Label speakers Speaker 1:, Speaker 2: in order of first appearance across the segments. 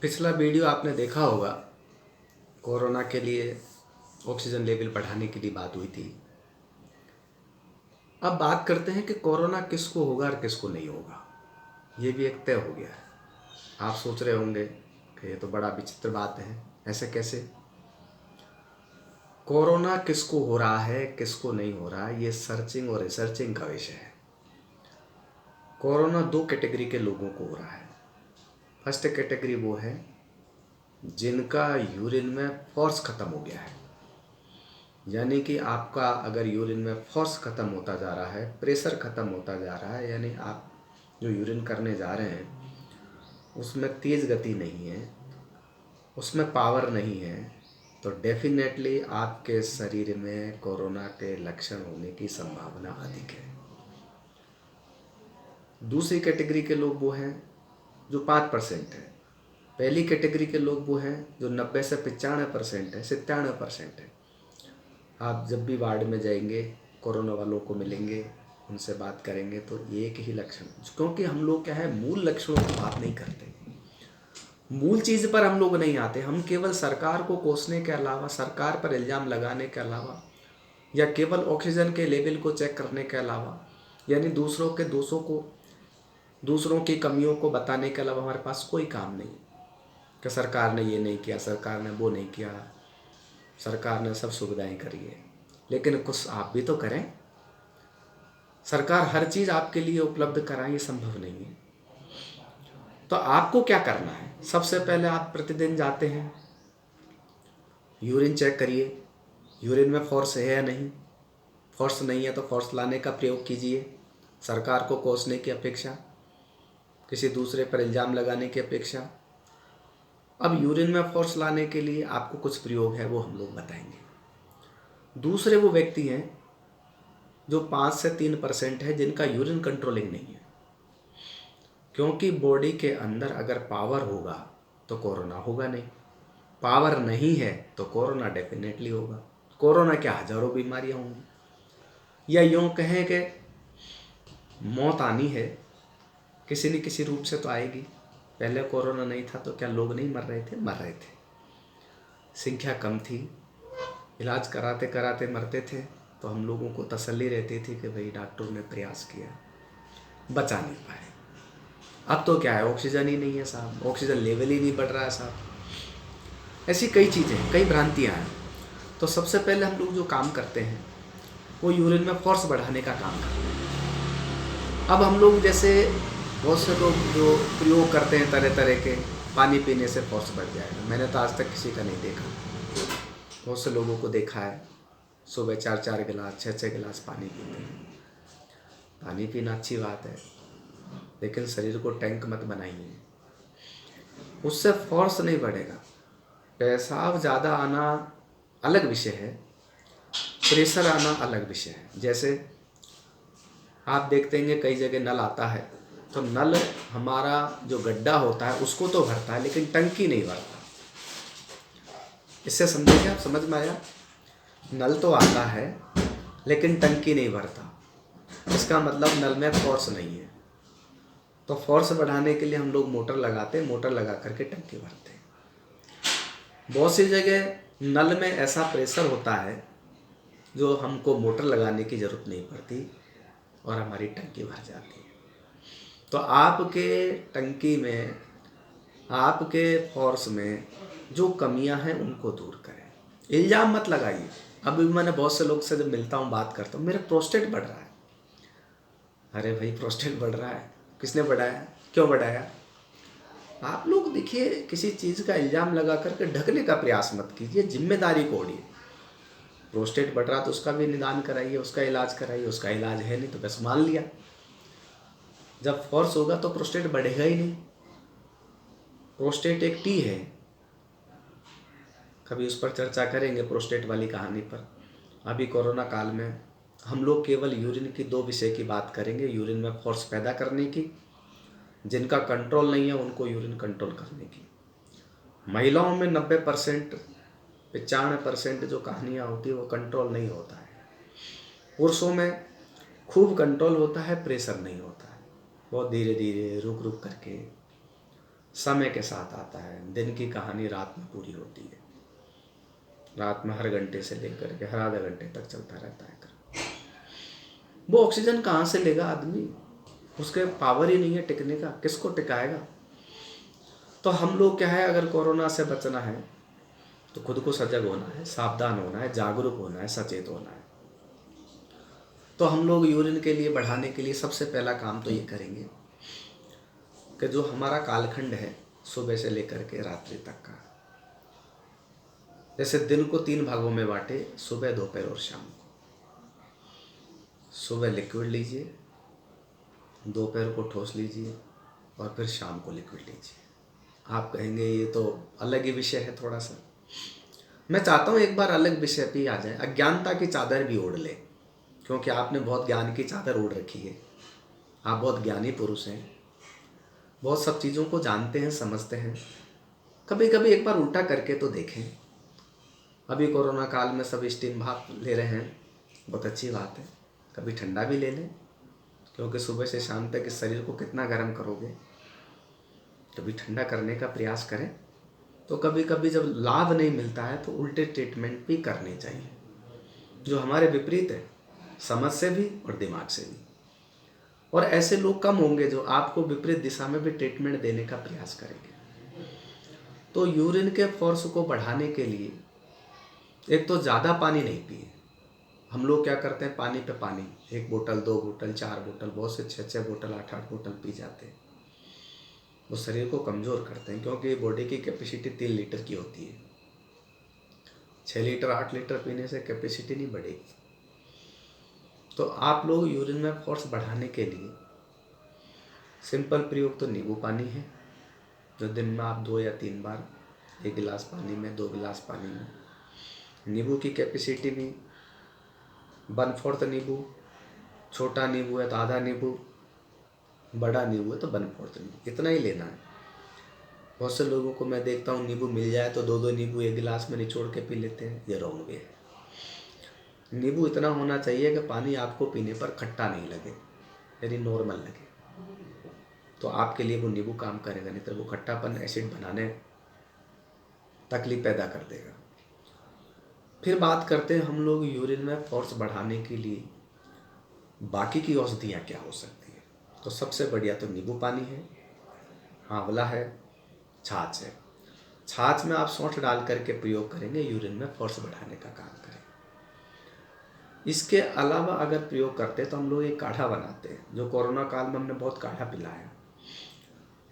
Speaker 1: पिछला वीडियो आपने देखा होगा। कोरोना के लिए ऑक्सीजन लेवल बढ़ाने के लिए बात हुई थी। अब बात करते हैं कि कोरोना किसको होगा और किसको नहीं होगा। ये भी एक तय हो गया है। आप सोच रहे होंगे कि ये तो बड़ा विचित्र बात है, ऐसे कैसे? कोरोना किसको हो रहा है किसको नहीं हो रहा, ये सर्चिंग और रिसर्चिंग का विषय है। कोरोना दो कैटेगरी के लोगों को हो रहा है। फर्स्ट कैटेगरी वो है जिनका यूरिन में फोर्स ख़त्म हो गया है, यानी कि आपका अगर यूरिन में फोर्स ख़त्म होता जा रहा है, प्रेशर ख़त्म होता जा रहा है, यानी आप जो यूरिन करने जा रहे हैं उसमें तेज़ गति नहीं है, उसमें पावर नहीं है, तो डेफिनेटली आपके शरीर में कोरोना के लक्षण होने की संभावना अधिक है। दूसरी कैटेगरी के लोग वो हैं जो 5% है। पहली कैटेगरी के लोग वो हैं जो 90 से 95% है, 97% है। आप जब भी वार्ड में जाएंगे, कोरोना वालों को मिलेंगे, उनसे बात करेंगे तो एक ही लक्षण, क्योंकि हम लोग क्या है, मूल लक्षणों की बात नहीं करते, मूल चीज़ पर हम लोग नहीं आते। हम केवल सरकार को कोसने के अलावा, सरकार पर इल्ज़ाम लगाने के अलावा, या केवल ऑक्सीजन के लेवल को चेक करने के अलावा, यानी दूसरों के दोषों को, दूसरों की कमियों को बताने के अलावा हमारे पास कोई काम नहीं कि सरकार ने ये नहीं किया, सरकार ने वो नहीं किया, सरकार ने सब सुविधाएं करी है। लेकिन कुछ आप भी तो करें। सरकार हर चीज़ आपके लिए उपलब्ध कराए, ये संभव नहीं है। तो आपको क्या करना है? सबसे पहले आप प्रतिदिन जाते हैं, यूरिन चेक करिए, यूरिन में फोर्स है या नहीं। फोर्स नहीं है तो फोर्स लाने का प्रयोग कीजिए, सरकार को कोसने की अपेक्षा, किसी दूसरे पर इल्ज़ाम लगाने की अपेक्षा। अब यूरिन में फोर्स लाने के लिए आपको कुछ प्रयोग है, वो हम लोग बताएंगे। दूसरे वो व्यक्ति हैं जो 5 से 3% है जिनका यूरिन कंट्रोलिंग नहीं है, क्योंकि बॉडी के अंदर अगर पावर होगा तो कोरोना होगा नहीं, पावर नहीं है तो कोरोना डेफिनेटली होगा। कोरोना क्या हजारों बीमारियां होंगी, या यूँ कहें कि मौत आनी है, किसी न किसी रूप से तो आएगी। पहले कोरोना नहीं था तो क्या लोग नहीं मर रहे थे? मर रहे थे, संख्या कम थी, इलाज कराते कराते मरते थे, तो हम लोगों को तसल्ली रहती थी कि भाई डॉक्टरों ने प्रयास किया, बचा नहीं पाए। अब तो क्या है, ऑक्सीजन ही नहीं है साहब, ऑक्सीजन लेवल ही नहीं बढ़ रहा है साहब। ऐसी कई चीज़ें, कई भ्रांतियाँ हैं। तो सबसे पहले हम लोग जो काम करते हैं वो यूरिन में फोर्स बढ़ाने का काम करते हैं। अब हम लोग जैसे बहुत से लोग जो प्रयोग करते हैं तरह तरह के, पानी पीने से फोर्स बढ़ जाएगा, मैंने तो आज तक किसी का नहीं देखा। बहुत से लोगों को देखा है सुबह 4-4 गिलास 6-6 गिलास पानी पीते हैं। पानी पीना अच्छी बात है, लेकिन शरीर को टैंक मत बनाइए, उससे फोर्स नहीं बढ़ेगा। पेशाब ज़्यादा आना अलग विषय है, प्रेशर आना अलग विषय है। जैसे आप देखते हैं कई जगह नल आता है, तो नल हमारा जो गड्ढा होता है उसको तो भरता है, लेकिन टंकी नहीं भरता। इससे समझेंगे आप, समझ में आया? नल तो आता है लेकिन टंकी नहीं भरता, इसका मतलब नल में फोर्स नहीं है। तो फोर्स बढ़ाने के लिए हम लोग मोटर लगाते हैं, मोटर लगा करके टंकी भरते हैं। बहुत सी जगह नल में ऐसा प्रेशर होता है जो हमको मोटर लगाने की ज़रूरत नहीं पड़ती और हमारी टंकी भर जाती है। तो आपके टंकी में, आपके फोर्स में जो कमियां हैं उनको दूर करें, इल्ज़ाम मत लगाइए। अभी मैंने बहुत से लोग से जब मिलता हूँ, बात करता हूँ, मेरा प्रोस्टेट बढ़ रहा है। अरे भाई, प्रोस्टेट बढ़ रहा है, किसने बढ़ाया, क्यों बढ़ाया? आप लोग देखिए, किसी चीज़ का इल्ज़ाम लगा करके ढकने का प्रयास मत कीजिए, जिम्मेदारी को ओढ़िए। प्रोस्टेट बढ़ रहा तो उसका भी निदान कराइए, उसका इलाज कराइए। उसका इलाज है नहीं तो बस मान लिया, जब फोर्स होगा तो प्रोस्टेट बढ़ेगा ही नहीं। प्रोस्टेट एक टी है, कभी उस पर चर्चा करेंगे, प्रोस्टेट वाली कहानी पर। अभी कोरोना काल में हम लोग केवल यूरिन की दो विषय की बात करेंगे, यूरिन में फोर्स पैदा करने की, जिनका कंट्रोल नहीं है उनको यूरिन कंट्रोल करने की। महिलाओं में 90% 95% जो कहानियाँ होती है वो कंट्रोल नहीं होता है। पुरुषों में खूब कंट्रोल होता है, प्रेशर नहीं होता है, बहुत धीरे धीरे रुक रुक करके समय के साथ आता है। दिन की कहानी रात में पूरी होती है। रात में हर घंटे से लेकर के हर आधे घंटे तक चलता रहता है। वो ऑक्सीजन कहाँ से लेगा आदमी? उसके पावर ही नहीं है टिकने का, किसको टिकाएगा? तो हम लोग क्या है, अगर कोरोना से बचना है तो खुद को सजग होना है, सावधान होना है, जागरूक होना है, सचेत होना है। तो हम लोग यूरिन के लिए बढ़ाने के लिए सबसे पहला काम तो ये करेंगे कि जो हमारा कालखंड है सुबह से लेकर के रात्रि तक का, जैसे दिन को 3 भागों में बांटे, सुबह, दोपहर और शाम को। सुबह लिक्विड लीजिए, दोपहर को ठोस लीजिए और फिर शाम को लिक्विड लीजिए। आप कहेंगे ये तो अलग ही विषय है थोड़ा सा। मैं चाहता हूँ एक बार अलग विषय पे ही आ जाए, अज्ञानता की चादर भी ओढ़ ले, क्योंकि आपने बहुत ज्ञान की चादर ओढ़ रखी है। आप बहुत ज्ञानी पुरुष हैं, बहुत सब चीज़ों को जानते हैं, समझते हैं। कभी कभी एक बार उल्टा करके तो देखें। अभी कोरोना काल में सब स्टीम भाप ले रहे हैं, बहुत अच्छी बात है। कभी ठंडा भी ले लें, क्योंकि सुबह से शाम तक इस शरीर को कितना गर्म करोगे। कभी ठंडा करने का प्रयास करें। तो कभी कभी जब लाभ नहीं मिलता है तो उल्टे ट्रीटमेंट भी करने चाहिए, जो हमारे विपरीत है, समझ से भी और दिमाग से भी। और ऐसे लोग कम होंगे जो आपको विपरीत दिशा में भी ट्रीटमेंट देने का प्रयास करेंगे। तो यूरिन के फोर्स को बढ़ाने के लिए एक तो ज़्यादा पानी नहीं पिए। हम लोग क्या करते हैं, पानी पे पानी, 1 बोतल, 2 बोतल, 4 बोतल, बहुत से 6-6 बोतल, 8-8 बोतल पी जाते हैं। वो शरीर को कमज़ोर करते हैं, क्योंकि बॉडी की कैपेसिटी 3 लीटर की होती है। 6 लीटर 8 लीटर पीने से कैपेसिटी नहीं बढ़ेगी। तो आप लोग यूरिन में फोर्स बढ़ाने के लिए सिंपल प्रयोग तो नींबू पानी है, जो दिन में आप 2 या 3 बार, 1 गिलास पानी में, 2 गिलास पानी में। नींबू की कैपेसिटी भी 1/4 नींबू, छोटा नींबू है तो आधा नींबू, बड़ा नींबू है तो 1/4 नींबू, इतना ही लेना है। बहुत से लोगों को मैं देखता हूँ नींबू मिल जाए तो 2-2 नींबू 1 गिलास में निचोड़ के पी लेते हैं। ये रॉन्ग वे है। नींबू इतना होना चाहिए कि पानी आपको पीने पर खट्टा नहीं लगे, यानी नॉर्मल लगे, तो आपके लिए वो नींबू काम करेगा। नहीं तो वो खट्टापन, एसिड बनाने, तकलीफ पैदा कर देगा। फिर बात करते हैं हम लोग यूरिन में फोर्स बढ़ाने के लिए बाकी की औषधियाँ क्या हो सकती है। तो सबसे बढ़िया तो नींबू पानी है, आंवला है, छाछ है। छाछ में आप सौंठ डाल करके प्रयोग करेंगे, यूरिन में फोर्स बढ़ाने का काम करें। इसके अलावा अगर प्रयोग करते तो हम लोग एक काढ़ा बनाते हैं, जो कोरोना काल में हमने बहुत काढ़ा पिलाया।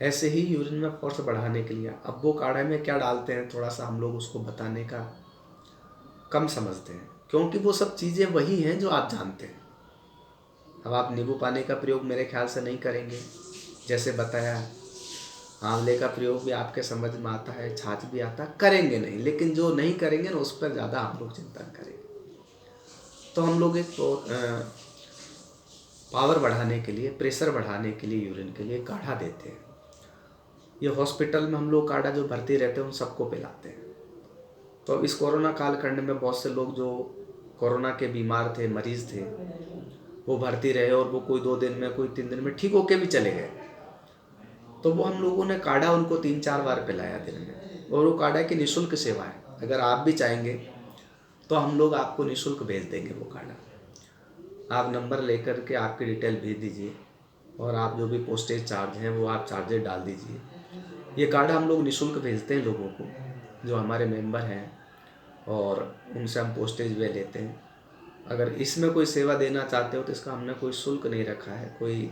Speaker 1: ऐसे ही यूरिन में फोर्स बढ़ाने के लिए अब वो काढ़े में क्या डालते हैं, थोड़ा सा हम लोग उसको बताने का कम समझते हैं, क्योंकि वो सब चीज़ें वही हैं जो आप जानते हैं। अब आप नींबू पानी का प्रयोग मेरे ख्याल से नहीं करेंगे, जैसे बताया। आंवले का प्रयोग भी आपके समझ में आता है, छाछ भी आता है, करेंगे नहीं। लेकिन जो नहीं करेंगे ना, उस पर ज़्यादा हम लोग चिंतन करेंगे। तो हम लोग एक पावर बढ़ाने के लिए, प्रेशर बढ़ाने के लिए, यूरिन के लिए काढ़ा देते हैं। ये हॉस्पिटल में हम लोग काढ़ा जो भर्ती रहते हैं उन सबको पिलाते हैं। तो इस कोरोना कालखंड में बहुत से लोग जो कोरोना के बीमार थे, मरीज थे, वो भर्ती रहे और वो कोई 2 दिन में, कोई 3 दिन में ठीक होके भी चले गए। तो वो हम लोगों ने काढ़ा उनको 3-4 बार पिलाया दिन में, और वो काढ़ा की निःशुल्क सेवा है। अगर आप भी चाहेंगे तो हम लोग आपको निःशुल्क भेज देंगे वो काढ़ा। आप नंबर लेकर के आपकी डिटेल भेज दीजिए, और आप जो भी पोस्टेज चार्ज हैं वो आप चार्जेज डाल दीजिए। ये काढ़ा हम लोग निःशुल्क भेजते हैं लोगों को जो हमारे मेंबर हैं, और उनसे हम पोस्टेज वे लेते हैं। अगर इसमें कोई सेवा देना चाहते हो तो इसका हमने कोई शुल्क नहीं रखा है, कोई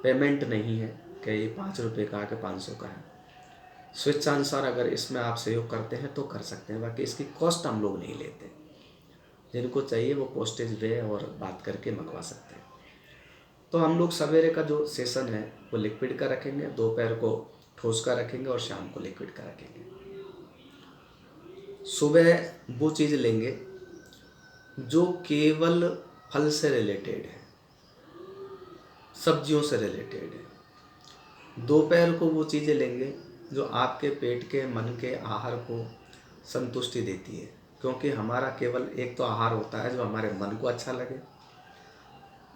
Speaker 1: पेमेंट नहीं है कि ये 5 रुपये का कि 500 का है। स्वेच्छानुसार अगर इसमें आप सहयोग करते हैं तो कर सकते हैं, बाकी इसकी कॉस्ट हम लोग नहीं लेते। जिनको चाहिए वो पोस्टेज वे और बात करके मंगवा सकते हैं। तो हम लोग सवेरे का जो सेशन है वो लिक्विड का रखेंगे, दोपहर को ठोस का रखेंगे और शाम को लिक्विड का रखेंगे। सुबह वो चीज़ लेंगे जो केवल फल से रिलेटेड है, सब्जियों से रिलेटेड है। दोपहर को वो चीज़ें लेंगे जो आपके पेट के, मन के आहार को संतुष्टि देती है, क्योंकि हमारा केवल एक तो आहार होता है जो हमारे मन को अच्छा लगे,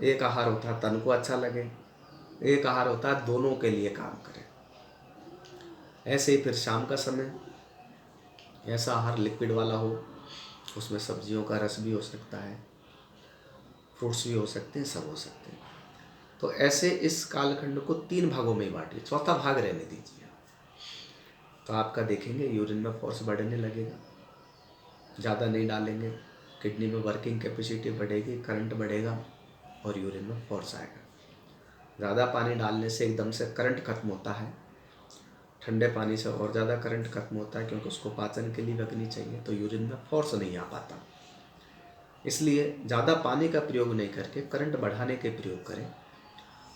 Speaker 1: एक आहार होता है तन को अच्छा लगे, एक आहार होता है दोनों के लिए काम करे। ऐसे ही फिर शाम का समय ऐसा आहार लिक्विड वाला हो, उसमें सब्जियों का रस भी हो सकता है, फ्रूट्स भी हो सकते हैं, सब हो सकते हैं। तो ऐसे इस कालखंड को 3 भागों में ही बांटिए, चौथा भाग रहने दीजिए। तो आपका देखेंगे यूरिन में फोर्स बढ़ने लगेगा, ज़्यादा नहीं डालेंगे, किडनी में वर्किंग कैपेसिटी बढ़ेगी, करंट बढ़ेगा और यूरिन में फोर्स आएगा। ज़्यादा पानी डालने से एकदम से करंट खत्म होता है, ठंडे पानी से और ज़्यादा करंट खत्म होता है, क्योंकि उसको पाचन के लिए लगनी चाहिए, तो यूरिन में फोर्स नहीं आ पाता। इसलिए ज़्यादा पानी का प्रयोग नहीं करके करंट बढ़ाने के प्रयोग करें।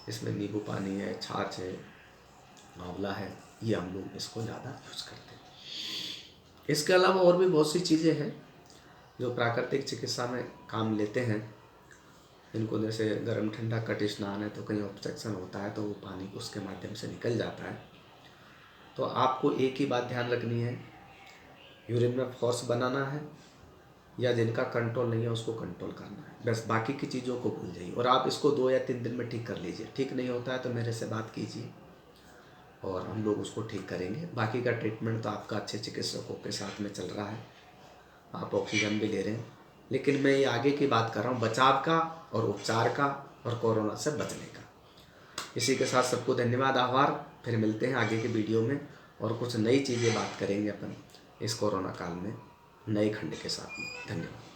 Speaker 1: इसमें नींबू पानी है, छाछ है, आंवला है, ये हम लोग इसको ज़्यादा यूज़ करते हैं। इसके अलावा और भी बहुत सी चीज़ें हैं जो प्राकृतिक चिकित्सा में काम लेते हैं। इनको जैसे गर्म ठंडा कट स्नान है, तो कहीं ऑब्स्ट्रक्शन होता है तो वो पानी उसके माध्यम से निकल जाता है। तो आपको एक ही बात ध्यान रखनी है, यूरिन में फोर्स बनाना है या जिनका कंट्रोल नहीं है उसको कंट्रोल करना है, बस बाकी की चीज़ों को भूल जाइए। और आप इसको 2 या 3 दिन में ठीक कर लीजिए। ठीक नहीं होता है तो मेरे से बात कीजिए और हम लोग उसको ठीक करेंगे। बाकी का ट्रीटमेंट तो आपका अच्छे चिकित्सकों के साथ में चल रहा है, आप ऑक्सीजन भी ले रहे हैं। लेकिन मैं ये आगे की बात कर रहा हूँ, बचाव का और उपचार का और कोरोना से बचने का। इसी के साथ सबको धन्यवाद, आभार। फिर मिलते हैं आगे के वीडियो में और कुछ नई चीज़ें बात करेंगे अपन इस कोरोना काल में नए खंड के साथ में। धन्यवाद।